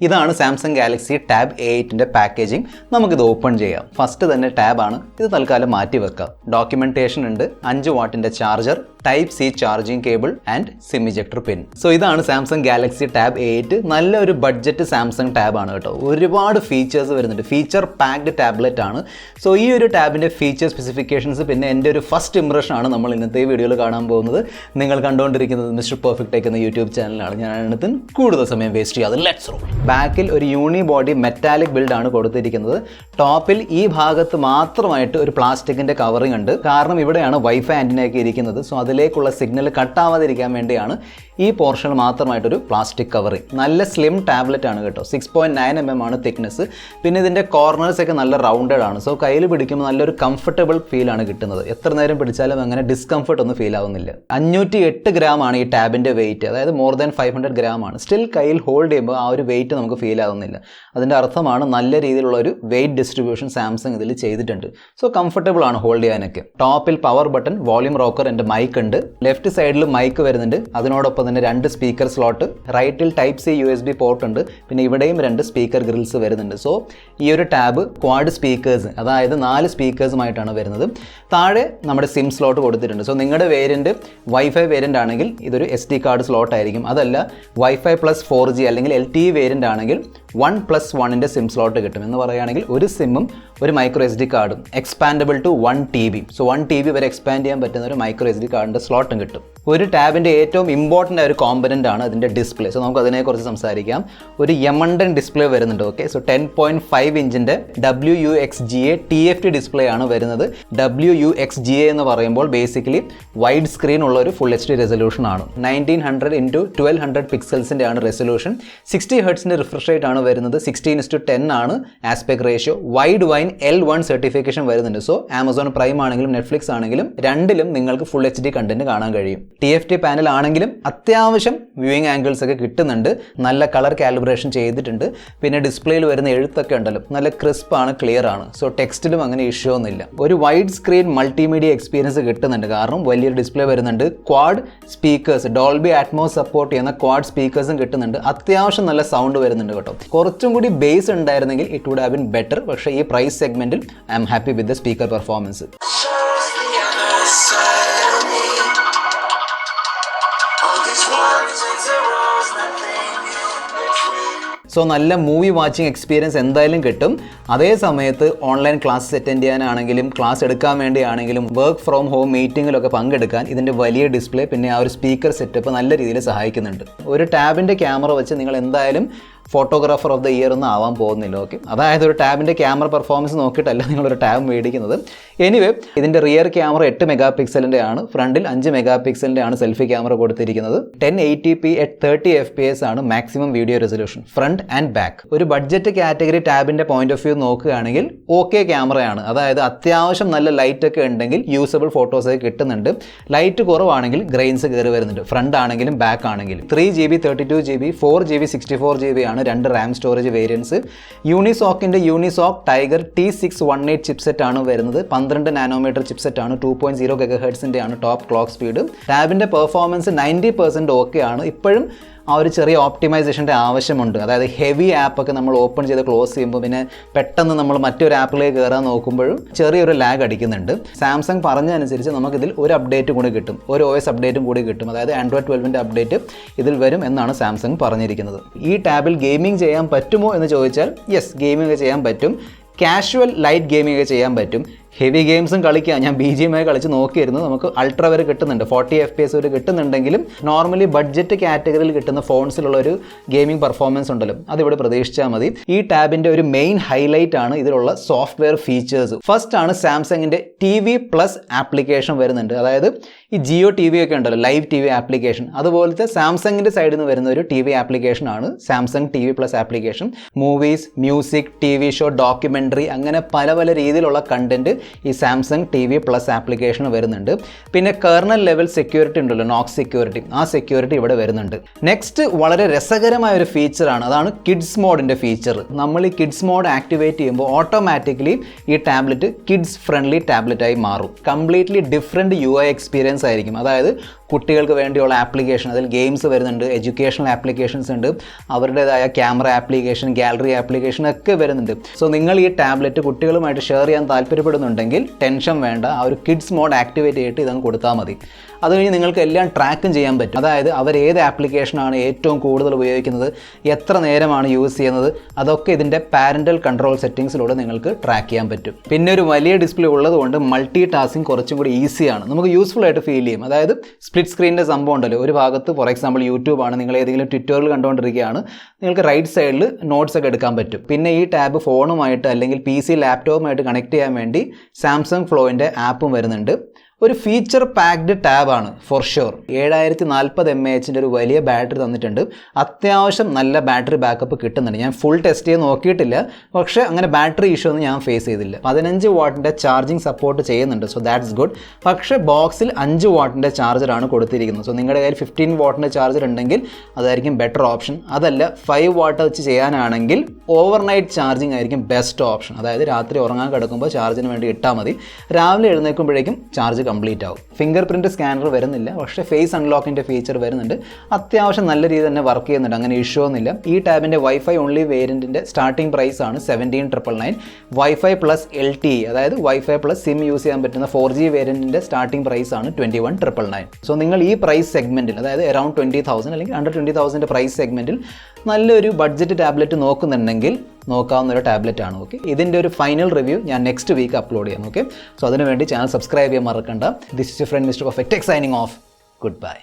ഇതാണ് Samsung Galaxy tab A8ൻ്റെ packaging. നമുക്കിത് ഓപ്പൺ ചെയ്യാം. ഫസ്റ്റ് തന്നെ ടാബാണ്, ഇത് തൽക്കാലം മാറ്റി വെക്കാം. ഡോക്യുമെന്റേഷൻ ഉണ്ട്, 5 വാട്ടിൻ്റെ charger, type C charging cable and SIM ejector pin. So ഇതാണ് സാംസങ് ഗാലക്സി ടാബ് A8. നല്ലൊരു ബഡ്ജറ്റ് സാംസങ് ടാബാണ് കേട്ടോ. ഒരുപാട് ഫീച്ചേഴ്സ് വരുന്നുണ്ട്, ഫീച്ചർ പാക്ഡ് ടാബ്ലറ്റ് ആണ്. സോ ഈ ഒരു ടാബിൻ്റെ ഫീച്ചർ സ്പെസിഫിക്കേഷൻസ് പിന്നെ എൻ്റെ ഒരു ഫസ്റ്റ് ഇംപ്രഷൻ ആണ് നമ്മൾ ഇന്നത്തെ വീഡിയോയിൽ കാണാൻ പോകുന്നത്. നിങ്ങൾ കണ്ടുകൊണ്ടിരിക്കുന്നത് മിസ്റ്റർ പെർഫെക്റ്റ് ടെക് എന്ന യൂട്യൂബ് ചാനലാണ്. ഞാൻ അതിനകത്ത് കൂടുതൽ സമയം വേസ്റ്റ് ചെയ്യാതെ ലെറ്റ്സ് റോൾ. ബാക്കിൽ ഒരു യൂണി ബോഡി മെറ്റാലിക് ബിൽഡാണ് കൊടുത്തിരിക്കുന്നത്. ടോപ്പിൽ ഈ ഭാഗത്ത് മാത്രമായിട്ട് ഒരു പ്ലാസ്റ്റിക്കിൻ്റെ കവറിംഗ് ഉണ്ട്, കാരണം ഇവിടെയാണ് വൈഫൈ ആൻറ്റിനയൊക്കെ ഇരിക്കുന്നത്. സോ അതിലേക്കുള്ള സിഗ്നൽ കട്ടാവാതിരിക്കാൻ വേണ്ടിയാണ് ഈ പോർഷൻ മാത്രമായിട്ടൊരു പ്ലാസ്റ്റിക് കവറിംഗ്. നല്ല സ്ലിം ടാബ്ലറ്റ് ആണ് കേട്ടോ. 6.9 mm ആണ് തിക്നെസ്. പിന്നെ ഇതിൻ്റെ കോർണേഴ്സ് ഒക്കെ നല്ല റൗണ്ടഡ് ആണ്. സോ കയ്യിൽ പിടിക്കുമ്പോൾ നല്ലൊരു കംഫർട്ടബിൾ ഫീലാണ് കിട്ടുന്നത്. എത്ര നേരം പിടിച്ചാലും അങ്ങനെ ഡിസ്കംഫർട്ട് ഒന്നും ഫീൽ ആവുന്നില്ല. 508 ഗ്രാം ആണ് ഈ ടാബിൻ്റെ വെയിറ്റ്, അതായത് മോർ ദാൻ 500 ഗ്രാം ആണ്. സ്റ്റിൽ കയ്യിൽ ഹോൾഡ് ചെയ്യുമ്പോൾ ആ ഒരു വെയിറ്റ് നമുക്ക് ഫീൽ ആവുന്നില്ല. അതിൻ്റെ അർത്ഥമാണ് നല്ല രീതിയിലുള്ള ഒരു വെയിറ്റ് ഡിസ്ട്രിബ്യൂഷൻ സാംസങ് ഇതിൽ ചെയ്തിട്ടുണ്ട്. സോ കംഫർട്ടബിൾ ആണ് ഹോൾഡ് ചെയ്യാനൊക്കെ. ടോപ്പിൽ പവർ ബട്ടൺ, വോളിയം റോക്കർ, എൻ്റെ മൈക്ക് ഉണ്ട്. ലെഫ്റ്റ് സൈഡിൽ മൈക്ക് വരുന്നുണ്ട്. അതിനോടൊപ്പം തന്നെ 2 സ്പീക്കർ സ്ലോട്ട്, റൈറ്റിൽ ടൈപ്പ് സി USB പോർട്ട് ഉണ്ട്. പിന്നെ ഇവിടെയും 2 സ്പീക്കർ ഗ്രിൽസ് വരുന്നുണ്ട്. സോ ഈ ഒരു ടാബ് ക്വാഡ് സ്പീക്കേഴ്സ്, അതായത് 4 സ്പീക്കേഴ്സുമായിട്ടാണ് വരുന്നത്. താഴെ നമ്മുടെ സിം സ്ലോട്ട് കൊടുത്തിട്ടുണ്ട്. സോ നിങ്ങളുടെ വേരിയൻറ്റ് വൈഫൈ വേരിയൻ്റ് ആണെങ്കിൽ ഇതൊരു SD കാർഡ് സ്ലോട്ട് ആയിരിക്കും. അതല്ല വൈഫൈ പ്ലസ് 4G അല്ലെങ്കിൽ LTE വേരിയൻ്റ് ആണെങ്കിൽ 1+1ൻ്റെ സിം സ്ലോട്ട് കിട്ടും. എന്ന് പറയുകയാണെങ്കിൽ ഒരു സിമ്മും ഒരു മൈക്രോ SD കാർഡും expandable to 1 TB. So 1 TB വരെ എക്സ്പാൻഡ് ചെയ്യാൻ പറ്റുന്ന ഒരു മൈക്രോ SD കാർഡിൻ്റെ സ്ലോട്ടും കിട്ടും. ഒരു ടാബിൻ്റെ ഏറ്റവും ഇമ്പോർട്ടൻ്റ് ആയ ഒരു കോമ്പനൻ്റ് ആണ് അതിൻ്റെ ഡിസ്പ്ലേ. സോ നമുക്ക് അതിനെക്കുറിച്ച് സംസാരിക്കാം. ഒരു യമണ്ടൻ ഡിസ്പ്ലേ വരുന്നുണ്ട്. ഓക്കെ, സോ 10.5 ഇഞ്ചിൻ്റെ WUXGA TFT ഡിസ്പ്ലേ ആണ് വരുന്നത്. WUXGA എന്ന് പറയുമ്പോൾ ബേസിക്കലി വൈഡ് സ്ക്രീൻ ഉള്ള ഒരു ഫുൾ HD റെസൊല്യൂഷൻ ആണ്. 1900x1200 പിക്സൽസിൻ്റെ ആണ് റെസൊല്യൂഷൻ. 60 ഹെർട്സിൻ്റെ റിഫ്രഷ് റേറ്റ് ആണ് വരുന്നത്. 16:10 ആണ് aspect ratio. Wide wine L1 certification വരുന്നുണ്ട്. സോ ആമസോൺ പ്രൈം ആണെങ്കിലും നെറ്റ്ഫ്ലിക്സ് ആണെങ്കിലും രണ്ടിലും നിങ്ങൾക്ക് ഫുൾ HD കണ്ടന്റ് കാണാൻ കഴിയും. TFT പാനൽ ആണെങ്കിലും അത്യാവശ്യം വ്യൂയിങ് ആംഗിൾസ് ഒക്കെ കിട്ടുന്നുണ്ട്. നല്ല കളർ കാലിബ്രേഷൻ ചെയ്തിട്ടുണ്ട്. പിന്നെ ഡിസ്പ്ലേയിൽ വരുന്ന എഴുത്തൊക്കെ ഉണ്ടല്ലോ, നല്ല ക്രിസ്പ് ആണ്, ക്ലിയർ ആണ്. സോ ടെക്സ്റ്റിലും അങ്ങനെ ഇഷ്യൂ ഒന്നുമില്ല. ഒരു വൈഡ് സ്ക്രീൻ മൾട്ടിമീഡിയ എക്സ്പീരിയൻസ് കിട്ടുന്നുണ്ട്, കാരണം വലിയൊരു ഡിസ്പ്ലേ വരുന്നുണ്ട്. Quad speakers, Dolby Atmos support ചെയ്യുന്ന ക്വാഡ് സ്പീക്കേഴ്സും കിട്ടുന്നുണ്ട്. അത്യാവശ്യം നല്ല സൗണ്ട് വരുന്നുണ്ട് കേട്ടോ. കുറച്ചും കൂടി ബേസ് ഉണ്ടായിരുന്നെങ്കിൽ it would have been better. പക്ഷേ ഈ പ്രൈസ് സെഗ്മെന്റിൽ I am happy with the speaker performance. So നല്ല മൂവി വാച്ചിങ് എക്സ്പീരിയൻസ് എന്തായാലും കിട്ടും. അതേ സമയത്ത് ഓൺലൈൻ ക്ലാസ് അറ്റൻഡ് ചെയ്യാനാണെങ്കിലും ക്ലാസ് എടുക്കാൻ വേണ്ടിയാണെങ്കിലും വർക്ക് ഫ്രോം ഹോം മീറ്റിങ്ങിലൊക്കെ പങ്കെടുക്കാൻ ഇതിൻ്റെ വലിയ ഡിസ്പ്ലേ പിന്നെ ആ ഒരു സ്പീക്കർ സെറ്റപ്പ് നല്ല രീതിയിൽ സഹായിക്കുന്നുണ്ട്. ഒരു ടാബിൻ്റെ ക്യാമറ വെച്ച് നിങ്ങൾ എന്തായാലും ഫോട്ടോഗ്രാഫർ ഓഫ് ദ ഇയർ ഒന്നും ആവാൻ പോകുന്നില്ല. ഓക്കെ, അതായത് ഒരു ടാബിൻ്റെ ക്യാമറ പെർഫോമൻസ് നോക്കിയിട്ടല്ല നിങ്ങളൊരു ടാബ് മേടിക്കുന്നത്. എനിവേ, ഇതിൻ്റെ റിയർ ക്യാമറ 8 മെഗാപിക്സലിൻ്റെ ആണ്. ഫ്രണ്ടിൽ 5 മെഗാപിക്സലിൻ്റെ ആണ് സെൽഫി ക്യാമറ കൊടുത്തിരിക്കുന്നത്. 1080p at 30 FPS ആണ് maximum video resolution, front and back. ഒരു ബഡ്ജറ്റ് കാറ്റഗറി ടാബിൻ്റെ പോയിന്റ് ഓഫ് വ്യൂ നോക്കുകയാണെങ്കിൽ ഓക്കെ ക്യാമറയാണ്. അതായത് അത്യാവശ്യം നല്ല ലൈറ്റ് ഒക്കെ ഉണ്ടെങ്കിൽ യൂസബിൾ ഫോട്ടോസൊക്കെ കിട്ടുന്നുണ്ട്. ലൈറ്റ് കുറവാണെങ്കിൽ ഗ്രെയിൻസ് കയറി വരുന്നുണ്ട്, ഫ്രണ്ട് ആണെങ്കിലും ബാക്ക് ആണെങ്കിലും. 3GB 32GB 4GB 64GB ആണ് 2 RAM സ്റ്റോറേജ് വേരിയൻസ്. യൂണിസോക്കിൻ്റെ യൂണിസോക്ക് ടൈഗർ T618 ചിപ്സെറ്റ് ആണ് വരുന്നത്. 12 നാനോമീറ്റർ ചിപ്സെറ്റ് ആണ്. 2.0 GHz ആണ് ടോപ്പ് ക്ലോക്ക് സ്പീഡ്. ടാബിൻ്റെ പെർഫോമൻസ് 90% ഓക്കെ ആണ്. ഇപ്പോഴും ആ ഒരു ചെറിയ ഓപ്റ്റിമൈസേഷൻ്റെ ആവശ്യമുണ്ട്. അതായത് ഹെവി ആപ്പൊക്കെ നമ്മൾ ഓപ്പൺ ചെയ്ത് ക്ലോസ് ചെയ്യുമ്പോൾ പിന്നെ പെട്ടെന്ന് നമ്മൾ മറ്റൊരു ആപ്പിലേക്ക് കയറാൻ നോക്കുമ്പോഴും ചെറിയൊരു ലാഗ് അടിക്കുന്നുണ്ട്. സാംസങ് പറഞ്ഞതനുസരിച്ച് നമുക്കിതിൽ ഒരു അപ്ഡേറ്റ് കൂടി കിട്ടും, ഒരു OS അപ്ഡേറ്റും കൂടി കിട്ടും. അതായത് ആൻഡ്രോയിഡ് 12ൻ്റെ അപ്ഡേറ്റ് ഇതിൽ വരും എന്നാണ് സാംസങ് പറഞ്ഞിരിക്കുന്നത്. ഈ ടാബിൽ ഗെയിമിംഗ് ചെയ്യാൻ പറ്റുമോ എന്ന് ചോദിച്ചാൽ യെസ്, ഗെയിമിംഗ് ചെയ്യാൻ പറ്റും. കാഷ്വൽ ലൈറ്റ് ഗെയിമിംഗ് ചെയ്യാൻ പറ്റും. ഹെവി ഗെയിംസും കളിക്കാം. ഞാൻ BGMI കളിച്ച് നോക്കിയിരുന്നു. നമുക്ക് അൾട്രാ വരെ കിട്ടുന്നുണ്ട്, 40 FPS വരെ കിട്ടുന്നുണ്ടെങ്കിലും നോർമലി ബഡ്ജറ്റ് കാറ്റഗറിയിൽ കിട്ടുന്ന ഫോൺസിലുള്ള ഒരു ഗെയിമിംഗ് പെർഫോമൻസ് ഉണ്ടല്ലോ, അതിവിടെ പ്രതീക്ഷിച്ചാൽ മതി. ഈ ടാബിൻ്റെ ഒരു മെയിൻ ഹൈലൈറ്റ് ആണ് ഇതിലുള്ള സോഫ്റ്റ്വെയർ ഫീച്ചേഴ്സ്. ഫസ്റ്റ് ആണ് സാംസങ്ങിൻ്റെ TV+ ആപ്ലിക്കേഷൻ വരുന്നുണ്ട്. അതായത് ഈ ജിയോ TV ഒക്കെ ഉണ്ടല്ലോ, ലൈവ് TV ആപ്ലിക്കേഷൻ, അതുപോലത്തെ സാംസങ്ങിൻ്റെ സൈഡിൽ നിന്ന് വരുന്ന ഒരു TV ആപ്ലിക്കേഷൻ ആണ് Samsung TV+ application. Movies, music, TV show, documentary, അങ്ങനെ പല പല രീതിയിലുള്ള കണ്ടന്റ് ഈ സാംസങ് TV+ ആപ്ലിക്കേഷന് വരുന്നുണ്ട്. പിന്നെ കെർണൽ ലെവൽ സെക്യൂരിറ്റി ഉണ്ടല്ലോ, നോക്സ് സെക്യൂരിറ്റി, ആ സെക്യൂരിറ്റി ഇവിടെ വരുന്നുണ്ട്. നെക്സ്റ്റ് വളരെ രസകരമായ ഒരു ഫീച്ചറാണ്, അതാണ് കിഡ്സ് മോഡിൻ്റെ ഫീച്ചർ. നമ്മൾ ഈ കിഡ്സ് മോഡ് ആക്ടിവേറ്റ് ചെയ്യുമ്പോൾ ഓട്ടോമാറ്റിക്കലി ഈ ടാബ്ലറ്റ് കിഡ്സ് ഫ്രണ്ട്ലി ടാബ്ലറ്റായി മാറും. കംപ്ലീറ്റ്ലി ഡിഫറെൻറ്റ് UI എക്സ്പീരിയൻസ് ആയിരിക്കും. അതായത് കുട്ടികൾക്ക് വേണ്ടിയുള്ള ആപ്ലിക്കേഷൻ, അതിൽ ഗെയിംസ് വരുന്നുണ്ട്, എഡ്യൂക്കേഷണൽ ആപ്ലിക്കേഷൻസ് ഉണ്ട്, അവരുടേതായ ക്യാമറ ആപ്ലിക്കേഷൻ, ഗാലറി ആപ്ലിക്കേഷൻ ഒക്കെ വരുന്നുണ്ട്. സോ നിങ്ങൾ ഈ ടാബ്ലറ്റ് കുട്ടികളുമായിട്ട് ഷെയർ ചെയ്യാൻ താല്പര്യപ്പെടുന്നുണ്ടെങ്കിൽ ടെൻഷൻ വേണ്ട, ആ ഒരു കിഡ്സ് മോഡ് ആക്ടിവേറ്റ് ചെയ്തിട്ട് ഇതങ്ങ് കൊടുത്താൽ മതി. അത് കഴിഞ്ഞ് നിങ്ങൾക്ക് എല്ലാം ട്രാക്കും ചെയ്യാൻ പറ്റും. അതായത് അവർ ഏത് ആപ്ലിക്കേഷനാണ് ഏറ്റവും കൂടുതൽ ഉപയോഗിക്കുന്നത്, എത്ര നേരമാണ് യൂസ് ചെയ്യുന്നത്, അതൊക്കെ ഇതിൻ്റെ പാരൻ്റൽ കൺട്രോൾ സെറ്റിംഗ്സിലൂടെ നിങ്ങൾക്ക് ട്രാക്ക് ചെയ്യാൻ പറ്റും. പിന്നെ ഒരു വലിയ ഡിസ്പ്ലേ ഉള്ളതുകൊണ്ട് മൾട്ടി ടാസ്കിങ് കുറച്ചും കൂടി ഈസിയാണ്, നമുക്ക് യൂസ്ഫുൾ ആയിട്ട് ഫീൽ ചെയ്യും. അതായത് സ്പ്ലിറ്റ് സ്ക്രീനിൻ്റെ സംഭവം ഉണ്ടല്ലോ, ഒരു ഭാഗത്ത് ഫോർ എക്സാമ്പിൾ യൂട്യൂബാണ്, നിങ്ങൾ ഏതെങ്കിലും ട്വിറ്ററിൽ കണ്ടുകൊണ്ടിരിക്കുകയാണ്, നിങ്ങൾക്ക് റൈറ്റ് സൈഡിൽ നോട്ട്സ് ഒക്കെ എടുക്കാൻ പറ്റും. പിന്നെ ഈ ടാബ് ഫോണുമായിട്ട് അല്ലെങ്കിൽ PC ലാപ്ടോപ്പുമായിട്ട് കണക്ട് ചെയ്യാൻ വേണ്ടി സാംസങ് ഫ്ലോയിൻ്റെ ആപ്പും വരുന്നുണ്ട്. ഒരു ഫീച്ചർ പാക്ഡ് ടാബാണ് ഫോർ ഷുവർ. 7040 mAh ഒരു വലിയ ബാറ്ററി തന്നിട്ടുണ്ട്. അത്യാവശ്യം നല്ല ബാറ്ററി ബാക്കപ്പ് കിട്ടുന്നുണ്ട്. ഞാൻ ഫുൾ ടെസ്റ്റ് ചെയ്ത് നോക്കിയിട്ടില്ല, പക്ഷേ അങ്ങനെ ബാറ്ററി ഇഷ്യൂ ഒന്നും ഞാൻ ഫേസ് ചെയ്തില്ല. 15 വാട്ടിൻ്റെ ചാർജിങ് സപ്പോർട്ട് ചെയ്യുന്നുണ്ട്, സോ ദാറ്റ്സ് ഗുഡ്. പക്ഷേ ബോക്സിൽ 5 വാട്ടിൻ്റെ ചാർജറാണ് കൊടുത്തിരിക്കുന്നത്. സോ നിങ്ങളുടെ കയ്യിൽ 15 വാട്ടിൻ്റെ ചാർജർ ഉണ്ടെങ്കിൽ അതായിരിക്കും ബെറ്റർ ഓപ്ഷൻ. അതല്ല 5 വാട്ട് വെച്ച് ചെയ്യാനാണെങ്കിൽ ഓവർനൈറ്റ് ചാർജിങ് ആയിരിക്കും ബെസ്റ്റ് ഓപ്ഷൻ. അതായത് രാത്രി ഉറങ്ങാൻ കിടക്കുമ്പോൾ ചാർജിന് വേണ്ടി ഇട്ടാൽ മതി, രാവിലെ എഴുന്നേൽക്കുമ്പോഴേക്കും ചാർജ് കംപ്ലീറ്റ് ആവും. ഫിംഗർ പ്രിൻറ്റ് സ്കാനർ വരുന്നില്ല, പക്ഷേ ഫേസ് അൺലോക്കിൻ്റെ ഫീച്ചർ വരുന്നുണ്ട്. അത്യാവശ്യം നല്ല രീതിയിൽ തന്നെ വർക്ക് ചെയ്യുന്നുണ്ട്, അങ്ങനെ ഇഷ്യൂ ഒന്നുമില്ല. ഈ ടാബിൻ്റെ വൈഫൈ ഓൺലി വേരിയൻറ്റിൻ്റെ സ്റ്റാർട്ടിംഗ് പ്രൈസ് ആണ് 17,999. വൈഫൈ പ്ലസ് LTE, അതായത് വൈഫൈ പ്ലസ് സിം യൂസ് ചെയ്യാൻ പറ്റുന്ന 4G വേരിയൻറ്റിൻ്റെ സ്റ്റാർട്ടിംഗ് പ്രൈസ് ആണ് 21,999. സോ നിങ്ങൾ ഈ പ്രൈസ് സെഗ്മെൻറ്റിൽ, അതായത് അറൗണ്ട് 20,000 അല്ലെങ്കിൽ അണ്ടർ 20,000 പ്രൈസ് സെഗ്മെൻറ്റിൽ നല്ലൊരു ബഡ്ജറ്റ് ടാബ്ലറ്റ് നോക്കുന്നുണ്ടെങ്കിൽ നോക്കാവുന്ന ഒരു ടാബ്ലറ്റ് ആണ്. ഓക്കെ, ഇതിൻ്റെ ഒരു ഫൈനൽ റിവ്യൂ ഞാൻ നെക്സ്റ്റ് വീക്ക് അപ്ലോഡ് ചെയ്യാം. ഓക്കെ, സോ അതിനുവേണ്ടി ചാനൽ സബ്സ്ക്രൈബ് ചെയ്യാൻ മറക്കണ്ട. This is your friend mister perfect signing off. Good bye.